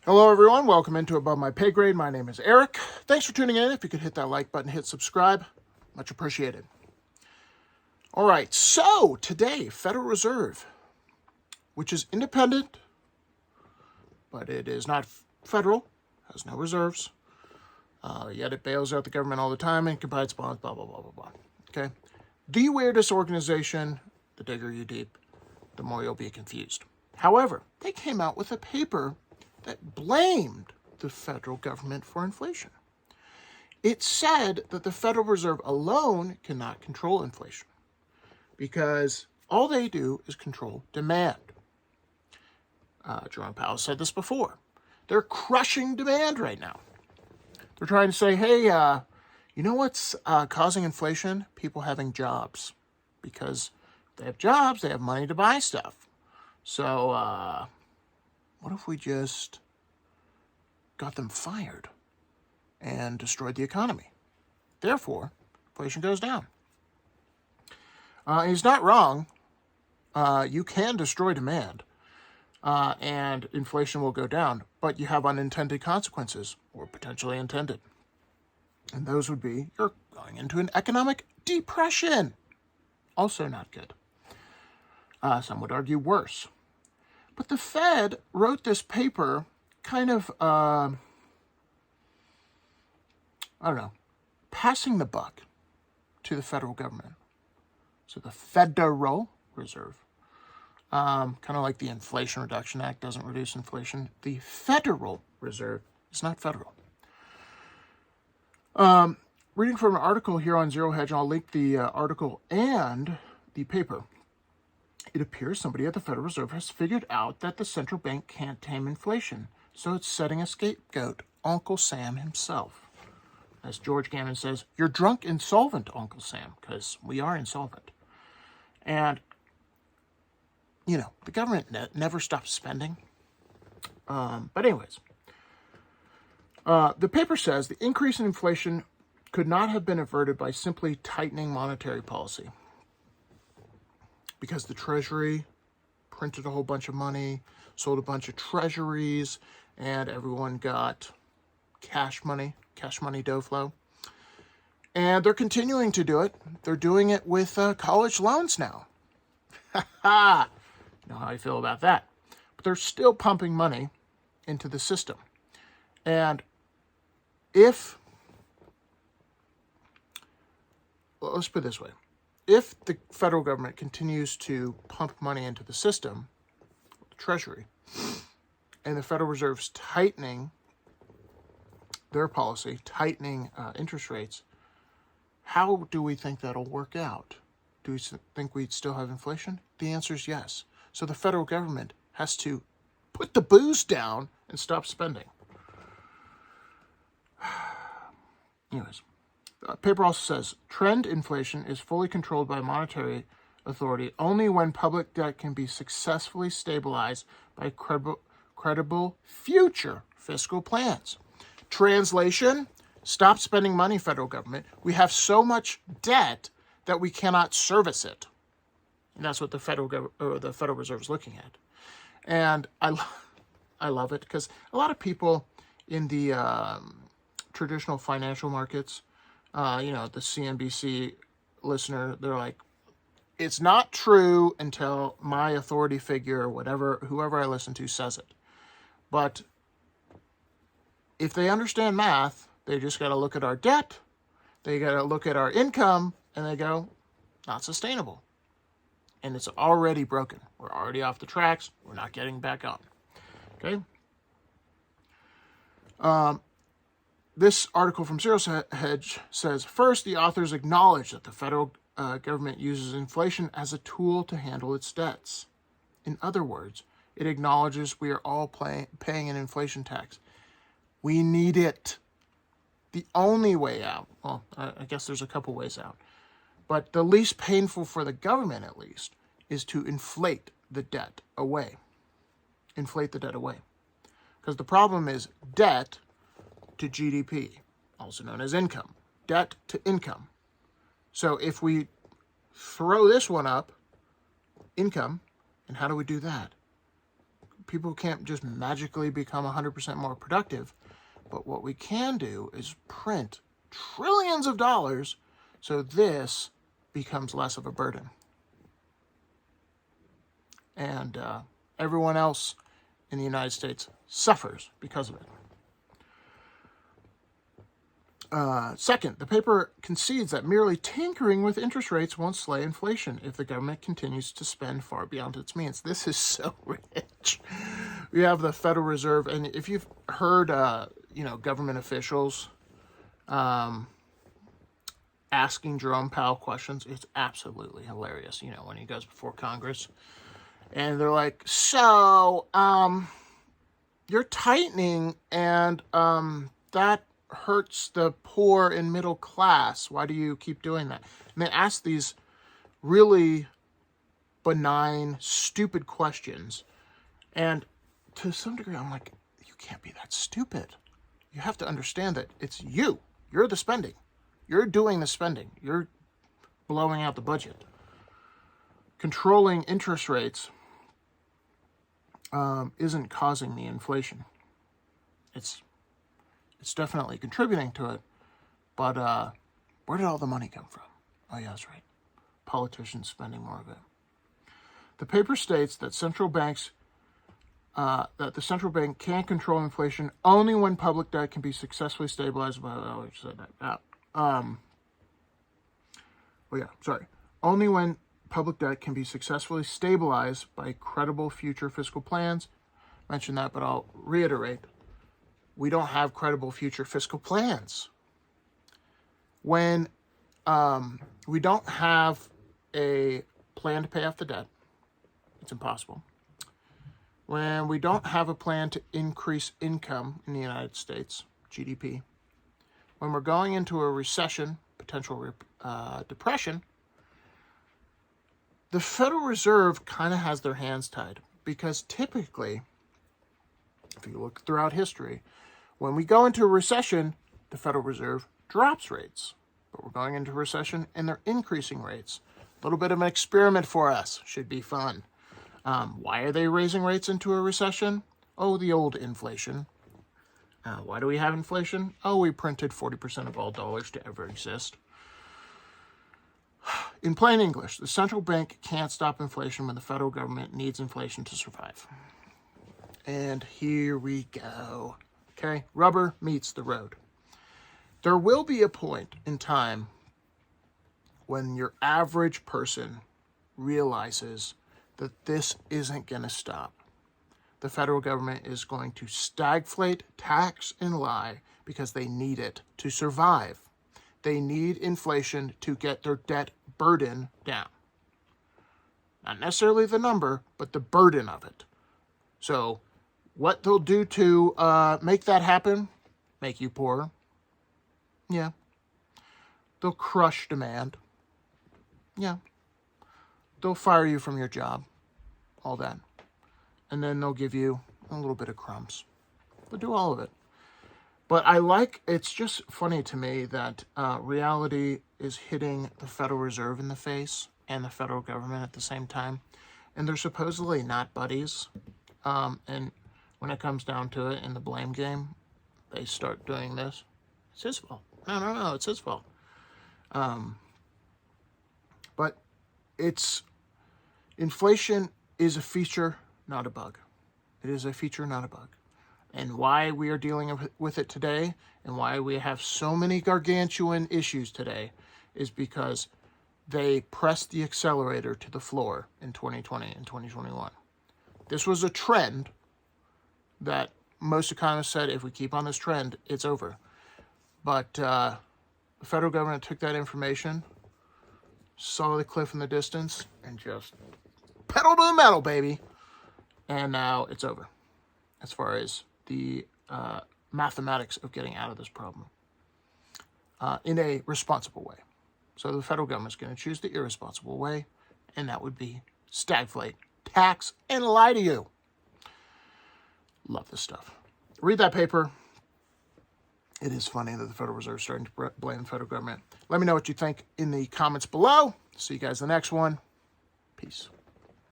Hello, everyone. Welcome into Above My Pay Grade. My name is Eric. Thanks for tuning in. If you could hit that like button, hit subscribe, much appreciated. All right, so today, Federal Reserve, which is independent, but it is not federal, has no reserves, yet it bails out the government all the time and can buy its bonds, blah, blah, blah, blah, blah. Okay? The weirdest organization, the digger you deep, the more you'll be confused. However, they came out with a paper that blamed the federal government for inflation. It said that the Federal Reserve alone cannot control inflation because all they do is control demand. Jerome Powell said this before. They're crushing demand right now. They're trying to say, hey, you know what's causing inflation? People having jobs. Because if they have jobs, they have money to buy stuff. So what if we just got them fired and destroyed the economy? Therefore, inflation goes down. He's not wrong. You can destroy demand, and inflation will go down, but you have unintended consequences, or potentially intended. And those would be you're going into an economic depression. Also not good. Some would argue worse. But the Fed wrote this paper kind of, passing the buck to the federal government. So the Federal Reserve, kind of like the Inflation Reduction Act doesn't reduce inflation. The Federal Reserve is not federal. Reading from an article here on Zero Hedge, and I'll link the article and the paper. It appears somebody at the Federal Reserve has figured out that the central bank can't tame inflation, so it's setting a scapegoat, Uncle Sam himself. As George Gammon says, you're drunk insolvent, Uncle Sam, because we are insolvent. And, the government never stops spending. But anyways, the paper says the increase in inflation could not have been averted by simply tightening monetary policy. Because the Treasury printed a whole bunch of money, sold a bunch of treasuries, and everyone got cash money dough flow. And they're continuing to do it. They're doing it with college loans now. You know how I feel about that. But they're still pumping money into the system. And let's put it this way. If the federal government continues to pump money into the system, the Treasury, and the Federal Reserve's tightening their policy, tightening interest rates, how do we think that'll work out? Do we think we'd still have inflation? The answer is yes. So the federal government has to put the booze down and stop spending. Anyways. Paper also says, trend inflation is fully controlled by monetary authority only when public debt can be successfully stabilized by credible future fiscal plans. Translation, stop spending money, federal government. We have so much debt that we cannot service it. And that's what the Federal Reserve is looking at. And I love it because a lot of people in the traditional financial markets, the CNBC listener, they're like, it's not true until my authority figure, whoever I listen to says it. But if they understand math, they just got to look at our debt, they got to look at our income, and they go, not sustainable. And it's already broken. We're already off the tracks. We're not getting back on. Okay? This article from Zero Hedge says, first, the authors acknowledge that the federal government uses inflation as a tool to handle its debts. In other words, it acknowledges we are all paying an inflation tax. We need it. The only way out, well, I guess there's a couple ways out, but the least painful for the government, at least, is to inflate the debt away. Inflate the debt away. Because the problem is debt to GDP, also known as income. Debt to income. So if we throw this one up, income, and how do we do that? People can't just magically become 100% more productive. But what we can do is print trillions of dollars so this becomes less of a burden. And everyone else in the United States suffers because of it. Second, the paper concedes that merely tinkering with interest rates won't slay inflation if the government continues to spend far beyond its means. This is so rich. We have the Federal Reserve, and if you've heard, government officials asking Jerome Powell questions, it's absolutely hilarious. When he goes before Congress, and they're like, "So, you're tightening, and that hurts the poor and middle class. Why do you keep doing that?" And they ask these really benign, stupid questions. And to some degree, I'm like, you can't be that stupid. You have to understand that it's you. You're the spending. You're doing the spending. You're blowing out the budget. Controlling interest rates isn't causing the inflation. It's definitely contributing to it, but where did all the money come from? Oh, yeah, that's right. Politicians spending more of it. The paper states that the central bank can't control inflation only when public debt can be successfully stabilized by. Oh, I said that. Only when public debt can be successfully stabilized by credible future fiscal plans. I mentioned that, but I'll reiterate. We don't have credible future fiscal plans. When we don't have a plan to pay off the debt, it's impossible. When we don't have a plan to increase income in the United States, GDP, when we're going into a recession, potential depression, the Federal Reserve kind of has their hands tied, because typically, if you look throughout history, when we go into a recession, the Federal Reserve drops rates. But we're going into a recession and they're increasing rates. A little bit of an experiment for us. Should be fun. Why are they raising rates into a recession? Oh, the old inflation. Why do we have inflation? Oh, we printed 40% of all dollars to ever exist. In plain English, the central bank can't stop inflation when the federal government needs inflation to survive. And here we go. Okay, rubber meets the road. There will be a point in time when your average person realizes that this isn't going to stop. The federal government is going to stagflate, tax, and lie because they need it to survive. They need inflation to get their debt burden down. Not necessarily the number, but the burden of it. So what they'll do to make that happen, make you poorer. Yeah. They'll crush demand. Yeah. They'll fire you from your job. All that. And then they'll give you a little bit of crumbs. They'll do all of it. But it's just funny to me that reality is hitting the Federal Reserve in the face and the federal government at the same time. And they're supposedly not buddies. And when it comes down to it in the blame game, they start doing this. It's his fault. No, it's his fault. But inflation is a feature, not a bug. It is a feature, not a bug. And why we are dealing with it today and why we have so many gargantuan issues today is because they pressed the accelerator to the floor in 2020 and 2021. This was a trend that most economists said, if we keep on this trend, it's over. But the federal government took that information, saw the cliff in the distance, and just pedal to the metal, baby. And now it's over as far as the mathematics of getting out of this problem in a responsible way. So the federal government's going to choose the irresponsible way, and that would be stagflate, tax, and lie to you. Love this stuff. Read that paper. It is funny that the Federal Reserve is starting to blame the federal government. Let me know what you think in the comments below. See you guys in the next one. Peace.